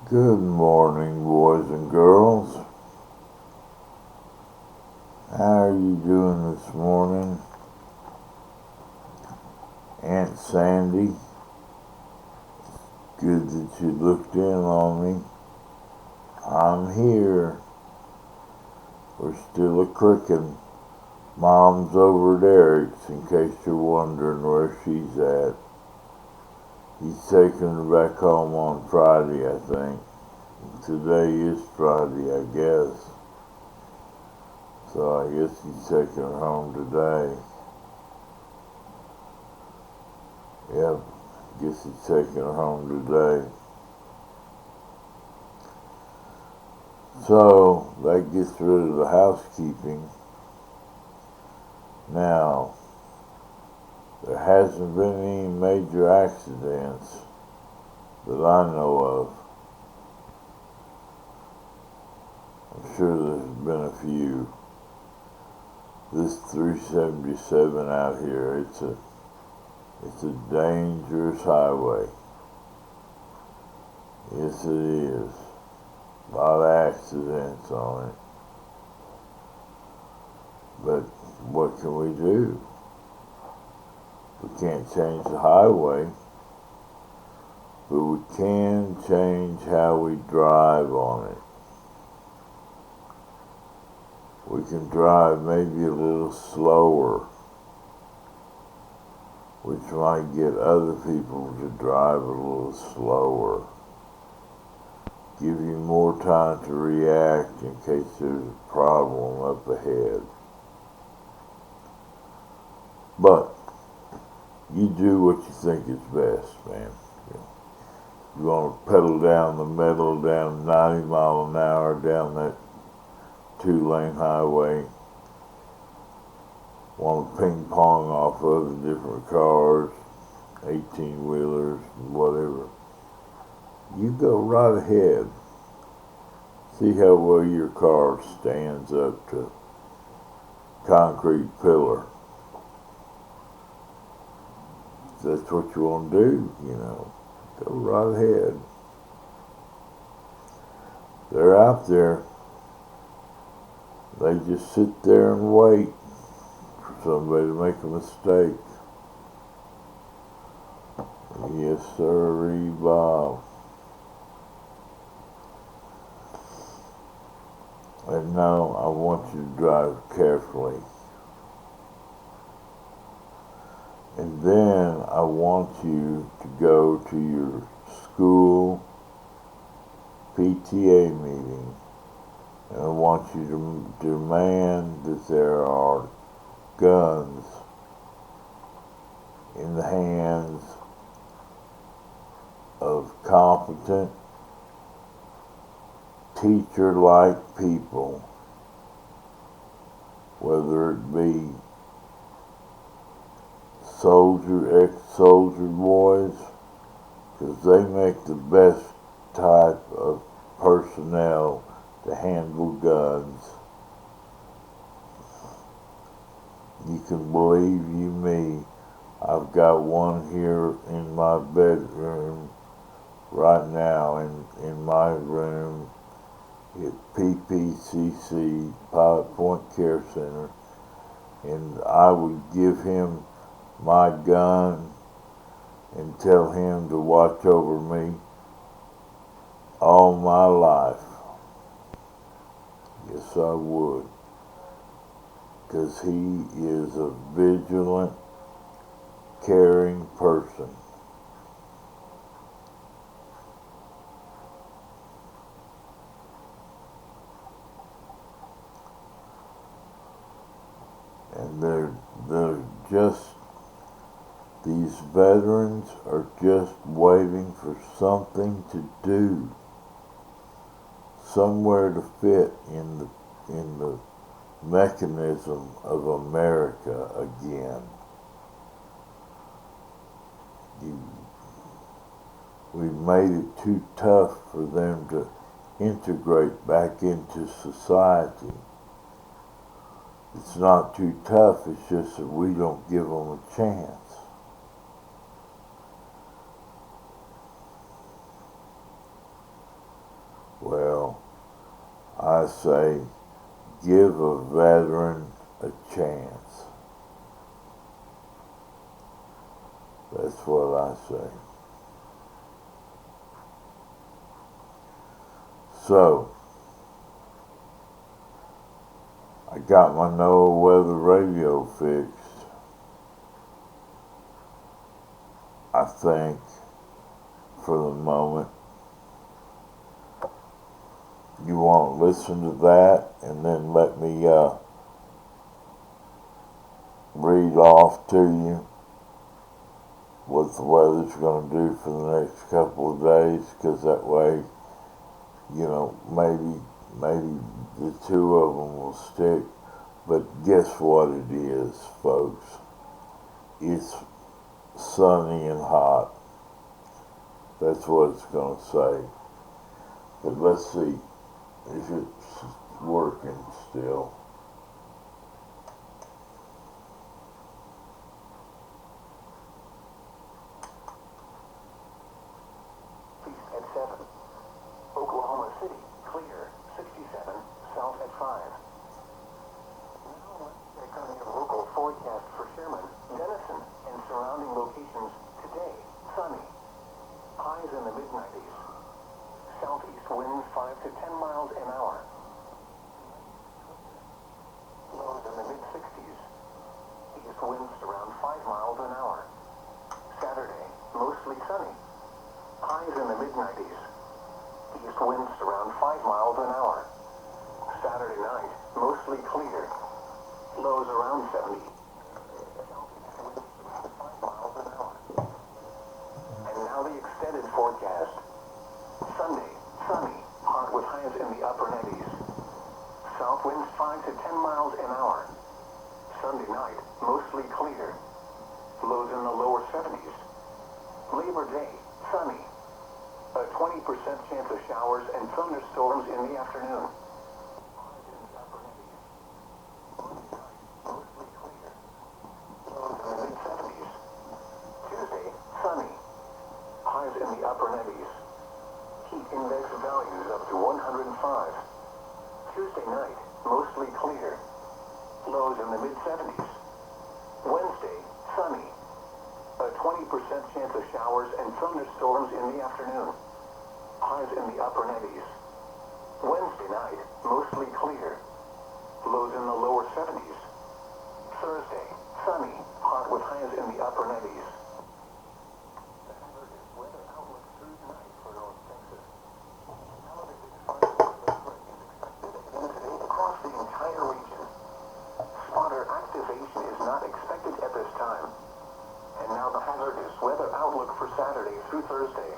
Good morning, boys and girls. How are you doing this morning? Aunt Sandy, good that you looked in on me. I'm here. We're still a crickin'. Mom's over at Eric's, in case you're wondering where she's at. He's taking her back home on Friday, I think. Today is Friday, I guess. So I guess he's taking her home today. Yep, guess he's taking her home today. So that gets rid of the housekeeping. Now, there hasn't been any major accidents that I know of. I'm sure there's been a few. This 377 out here, it's a dangerous highway. Yes, it is. A lot of accidents on it. But what can we do? We can't change the highway, but we can change how we drive on it. We can drive maybe a little slower, which might get other people to drive a little slower. Give you more time to react in case there's a problem up ahead. But you do what you think is best, man. You want to pedal down the metal down 90 miles an hour down that 2-lane highway. Want to ping pong off of the different cars, 18-wheelers, whatever. You go right ahead. See how well your car stands up to concrete pillar. That's what you want to do, Go right ahead. They're out there. They just sit there and wait for somebody to make a mistake. Yes, sir, Bob. And now I want you to drive carefully. And then I want you to go to your school PTA meeting. And I want you to demand that there are guns in the hands of competent, teacher-like people, whether it be ex-soldier boys, because they make the best type of personnel to handle guns. You can believe you me, I've got one here in my bedroom right now in my room at PPCC, Pilot Point Care Center, and I would give him my gun and tell him to watch over me all my life. Yes, I would. Because he is a vigilant, caring person. And they're just, these veterans are just waiting for something to do, somewhere to fit in the mechanism of America again. We've made it too tough for them to integrate back into society. It's not too tough, it's just that we don't give them a chance. I say give a veteran a chance. That's what I say. So, I got my NOAA weather radio fixed. I think, for the moment. You want to listen to that and then let me read off to you what the weather's going to do for the next couple of days, because that way, maybe the two of them will stick. But guess what it is, folks? It's sunny and hot. That's what it's going to say. But let's see if it's working still. East at 7. Oklahoma City, clear, 67, south at 5. Now let's check on your local forecast for Sherman, Denison, and surrounding locations today. Sunny. Highs in the mid-90s. Southeast winds 5 to 10 miles an hour. Lows in the mid-60s. East winds around 5 miles an hour. Saturday, mostly sunny. Highs in the mid-90s. East winds around 5 miles an hour. Saturday night, mostly clear. Lows around 70. Southeast winds around 5 miles an hour. And now the extended forecast. Sunday, sunny, hot with highs in the upper 90s. South winds 5 to 10 miles an hour. Sunday night, mostly clear. Lows in the lower 70s. Labor Day, sunny. A 20% chance of showers and thunderstorms in the afternoon. Highs in the upper 90s. Monday night, mostly clear. Lows in the mid-70s. Tuesday, sunny. Highs in the upper 90s. Heat index values up to 105. Tuesday night, mostly clear. Lows in the mid-70s. Wednesday, sunny. A 20% chance of showers and thunderstorms in the afternoon. Highs in the upper 90s. Wednesday night, mostly clear. Lows in the lower 70s. Thursday, sunny, hot with highs in the upper 90s. The hazard is weather outlook through tonight for North Texas. Elevated thunderstorm is expected again today across the entire region. Spotter activation is not expected at this time. And now the hazardous weather outlook for Saturday through Thursday.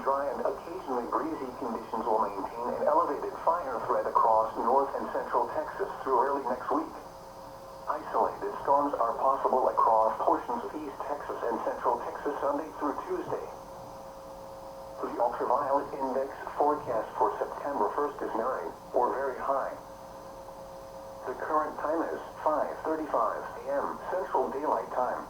Dry and occasionally breezy conditions will maintain an elevated fire threat across north and central Texas through early next week. Isolated storms are possible across portions of East Texas and Central Texas Sunday through Tuesday. The ultraviolet index forecast for September 1st is 9, or very high. The current time is 5:35 a.m. Central Daylight Time.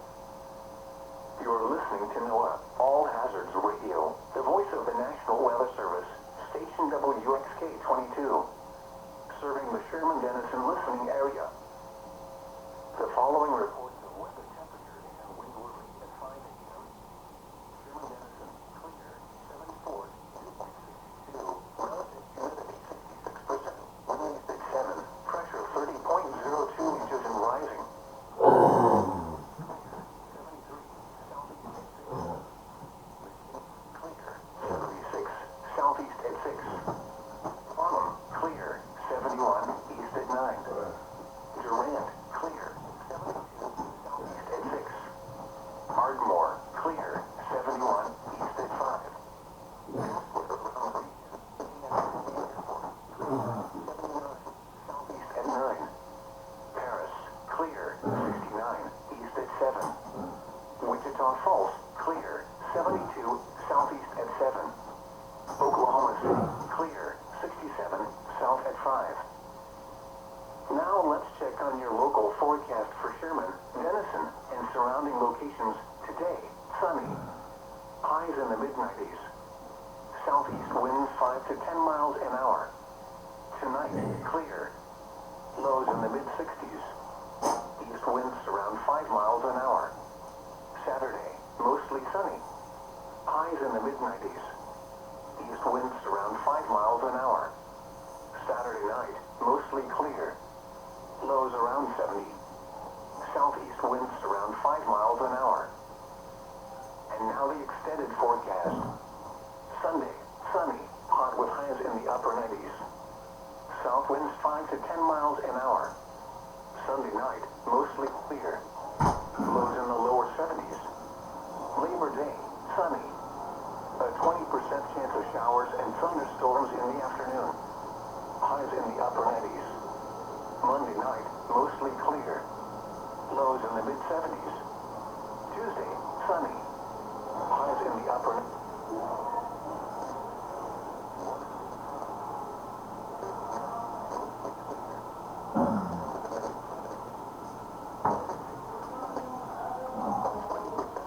You're listening to NOAA All Hazards Radio, the voice of the National Weather Service, station WXK 22, serving the Sherman-Denison listening area. The following reports of weather temperature and wind warning at 5 a.m. Sherman-Denison, clear, 74, 2.62, relative humidity 66%, wind 67, pressure 30.02 inches and rising. Southeast at 6. Autumn, clear, 71, east at 9. Durant, clear, 72, southeast at 6. Ardmore, clear, 71, east at 5. Southeast at 9. Paris, clear, 69, east at 7. Wichita Falls, clear, 72, southeast at 7. Oklahoma City, clear, 67, south at 5. Now let's check on your local forecast for Sherman, Denison, and surrounding locations today. Sunny. Highs in the mid-90s. Southeast winds 5 to 10 miles an hour.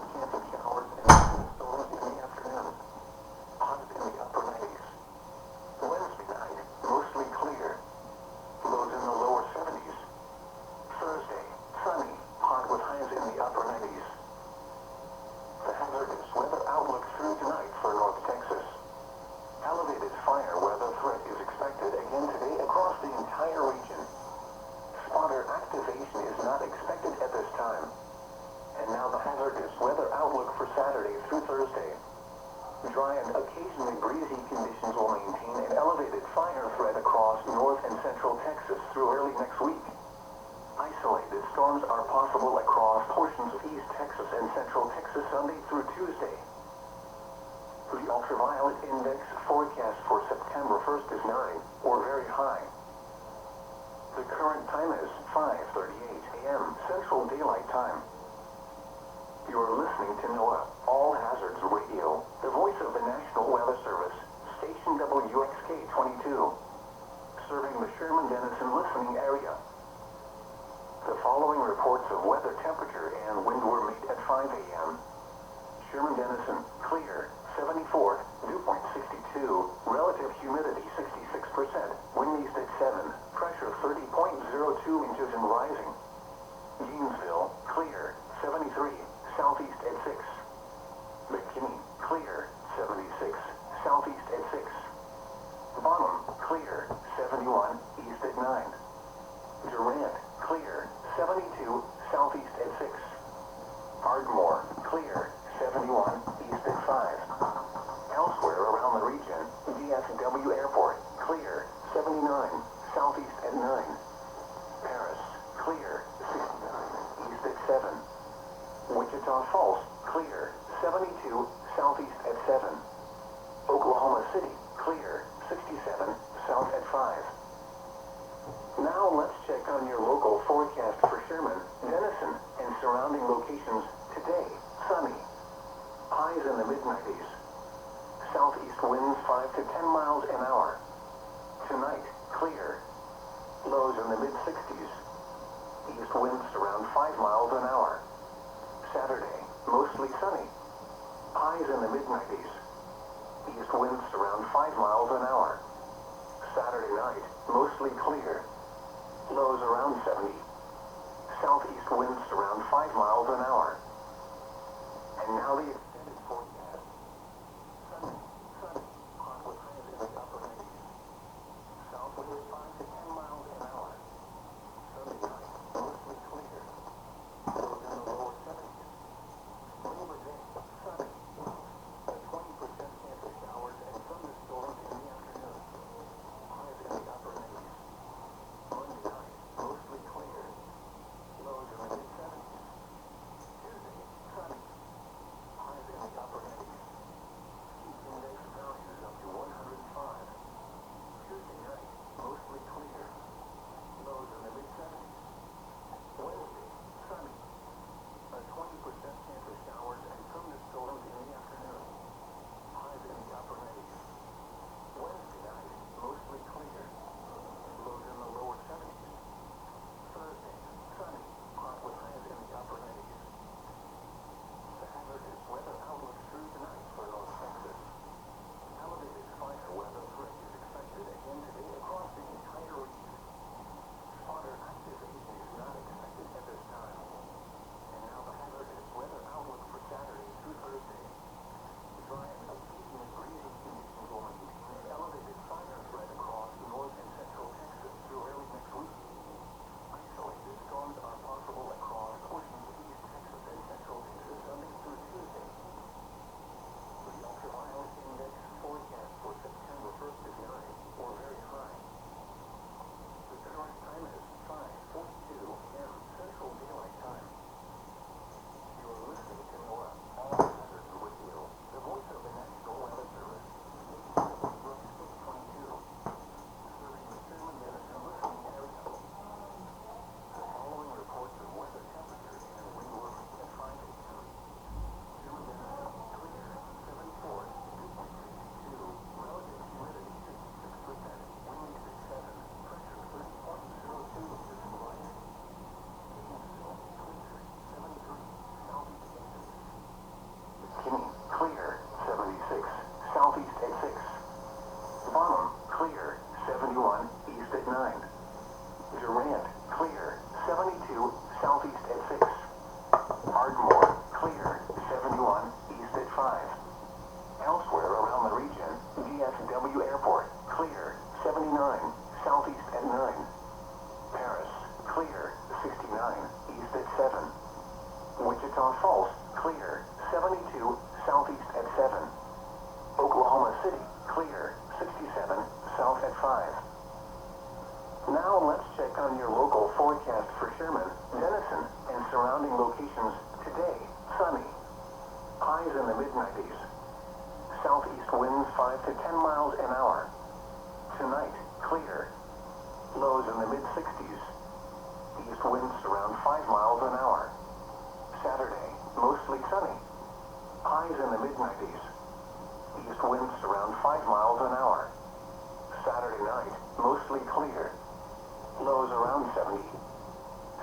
Chance of showers and storms in the afternoon. Highs in the upper 90s. Wednesday night, mostly clear. Lows in the lower 70s. Thursday, sunny, hot with highs in the upper 90s. The hazardous weather outlook through tonight for North Texas. Elevated fire weather threat is expected again today across the entire region. Spotter activation is not expected at this time. And now the hazardous weather outlook for Saturday through Thursday. Dry and occasionally breezy conditions will maintain an elevated fire threat across north and central Texas through early next week. Isolated storms are possible across portions of East Texas and Central Texas Sunday through Tuesday. The ultraviolet index forecast for September 1st is 9, or very high. The current time is 5:38 a.m. Central Daylight Time. You are listening to NOAA All Hazards Radio, the voice of the National Weather Service, station WXK 22, serving the Sherman-Denison listening area. The following reports of weather temperature and wind were made at 5 a.m. Sherman-Denison, clear, 74, dew point 62, relative humidity 66%, wind east at 7, pressure 30.02 inches and rising. Gainesville, clear, 73, southeast at 6. McKinney, clear, 76, southeast at 6. Bonham, clear, 71, east at 9. Durant, clear, 72, southeast at 6. Ardmore, clear, 71, east at 5. Elsewhere around the region, DFW Airport, clear, 79, southeast at 9. Paris, clear, 69, east at 7. Wichita Falls, clear, 72, southeast at 7. Oklahoma City, clear, 67, south at 5. Now let's check on your local forecast for Sherman, Denison, and surrounding locations today. Sunny. Highs in the mid-90s. Southeast winds 5 to 10 miles an hour. Tonight, clear. Lows in the mid-60s. East winds around 5 miles an hour. Saturday, mostly sunny. Highs in the mid-90s. East winds around 5 miles an hour. Saturday night, mostly clear. Lows around 70. Southeast winds around 5 miles an hour. And now the extended forecast. Sunday, sunny, hot with highs in the upper 90s. South winds 5 to 10 miles an hour. Sunday night, mostly clear. Lows in the lower 70s. Over day, sunny. A 20% chance of showers and thunderstorms in the afternoon. Highs in the upper 90s. Monday night, mostly clear. Lows in the mid-70s. Tuesday, sunny. Highs 5 to 10 miles an hour. Tonight, clear. Lows in the mid-60s. East winds around 5 miles an hour. Saturday, mostly sunny. Highs in the mid-90s. East winds around 5 miles an hour. Saturday night, mostly clear. Lows around 70.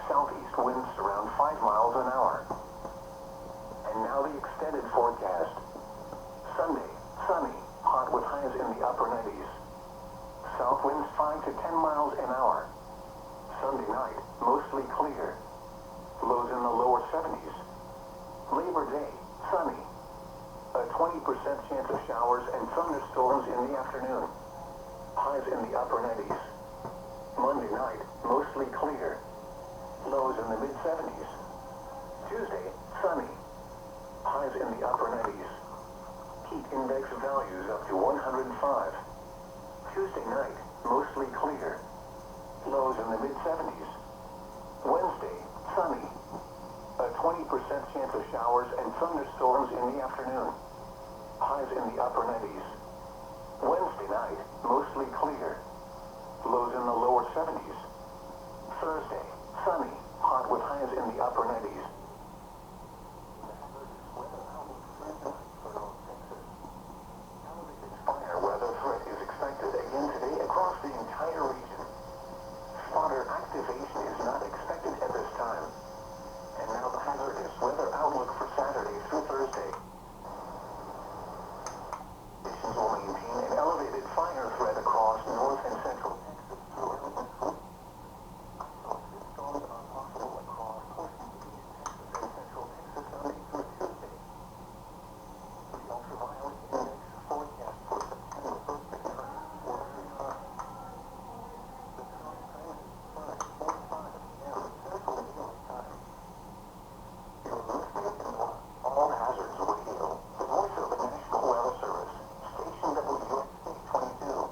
Southeast winds around 5 miles an hour. And now the extended forecast. Sunday, sunny, hot with highs in the upper 90s. South winds 5 to 10 miles an hour. Sunday night, mostly clear. Lows in the lower 70s. Labor Day, sunny. A 20% chance of showers and thunderstorms in the afternoon. Highs in the upper 90s. Monday night, mostly clear. Lows in the mid-70s. Tuesday, sunny. Highs in the upper 90s. Heat index values up to 105. Tuesday night, mostly clear. Lows in the mid-70s. Wednesday, sunny. A 20% chance of showers and thunderstorms in the afternoon. Highs in the upper 90s. Wednesday night, mostly clear. Lows in the lower 70s. Thursday, sunny, hot with highs in the upper 90s. Fire weather threat is expected again today across the entire region. Spotter activation is not expected at this time. And now the hazardous weather outlook for Saturday through Thursday. Conditions will maintain an elevated fire threat across north and central Texas through early next week. Isolated storms are possible across portions of East Texas and central Texas Sunday through Tuesday. The ultraviolet index forecast for September 1st to 3rd will very high. The cutoff time is 5:45 p.m. Central Daylight Time. You're listening to All Hazards Radio, the voice of the National Weather Service, station WXC 22,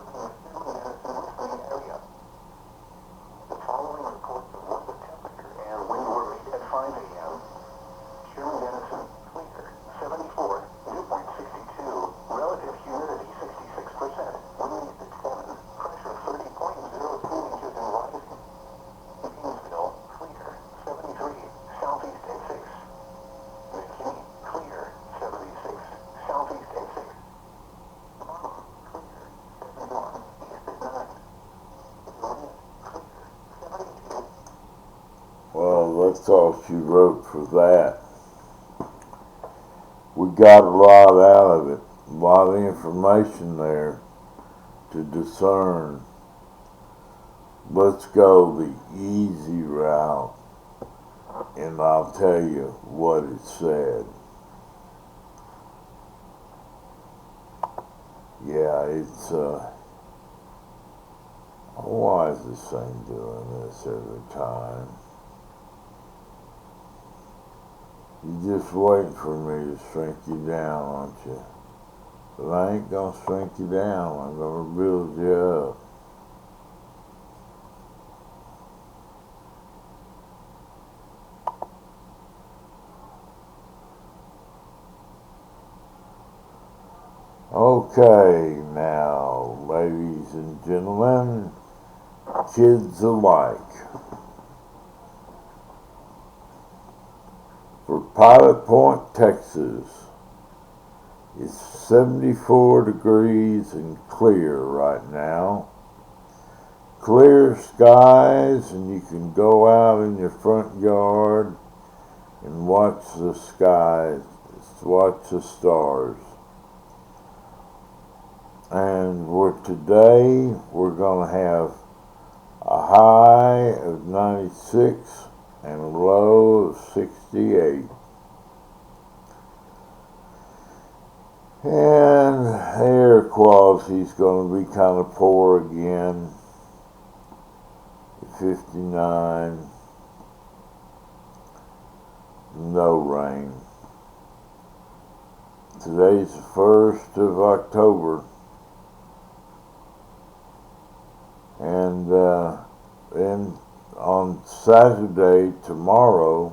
serving the Sherman Denison listening area. The following reports of weather temperature and wind were made at 5 a.m. Sherman Denison, clear, 74, dew point 62, relative humidity 66%, wind east at 7, pressure 30.02 inches and rising. Gainesville, clear, 73, southeast at 6. McKinney, clear, 76, southeast at 6. Palmer, clear, 71, east at 9. Lynn, clear, 72. Well, that's all she wrote for that. We got a lot out of it, a lot of information there to discern. Let's go the easy route, and I'll tell you what it said. Yeah, it's, why is this thing doing this every time? You're just waiting for me to shrink you down, aren't you? But I ain't gonna shrink you down, I'm gonna build you up. Okay, now, ladies and gentlemen, kids alike. For Pilot Point, Texas, it's 74 degrees and clear right now. Clear skies, and you can go out in your front yard and watch the skies, watch the stars. And today, we're going to have a high of 96 and a low of 68. And air quality is going to be kind of poor again, 59, no rain. Today's the 1st of October. And then on Saturday, tomorrow,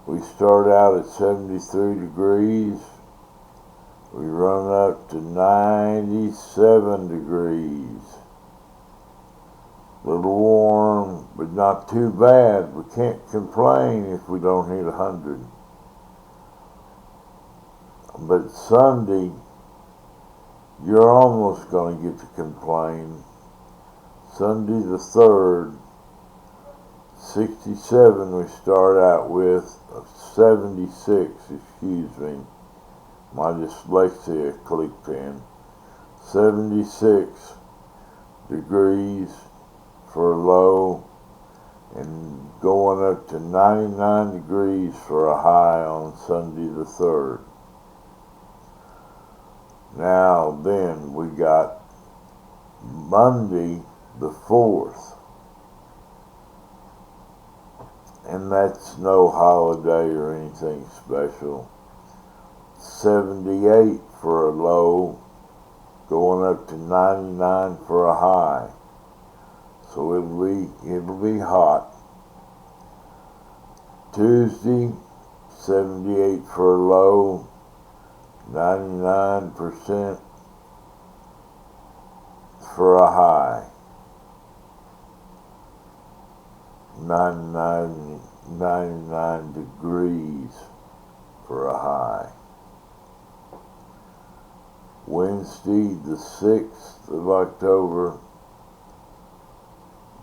we start out at 73 degrees We run up to 97 degrees. A little warm, but not too bad. We can't complain if we don't hit 100. But Sunday, you're almost going to get to complain. Sunday the 3rd, 67 we start out with, 76, excuse me. My dyslexia clicked in. 76 degrees for a low, and going up to 99 degrees for a high on Sunday the 3rd. Now then, we got Monday the 4th, and that's no holiday or anything special. 78 for a low, going up to 99 for a high. So it'll be hot. Tuesday, 78 for a low, 99% for a high. 99 degrees for a high. Wednesday, the 6th of October,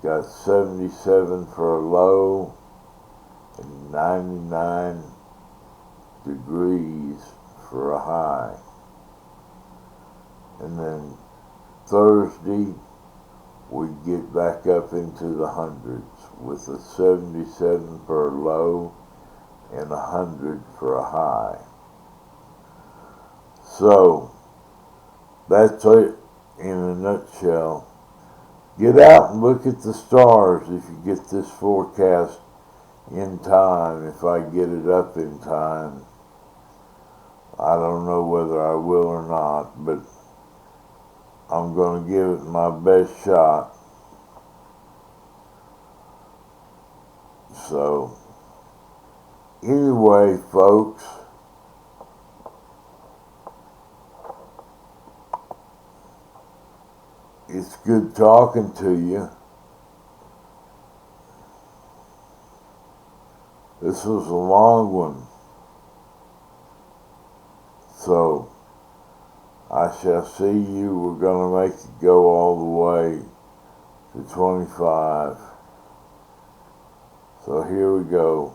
got 77 for a low and 99 degrees for a high. And then Thursday, we get back up into the hundreds with a 77 for a low and 100 for a high. So, that's it in a nutshell. Get out and look at the stars if you get this forecast in time, if I get it up in time. I don't know whether I will or not, but I'm going to give it my best shot. So, anyway, folks, it's good talking to you. This was a long one. So, I shall see you. We're going to make it go all the way to 25. So here we go.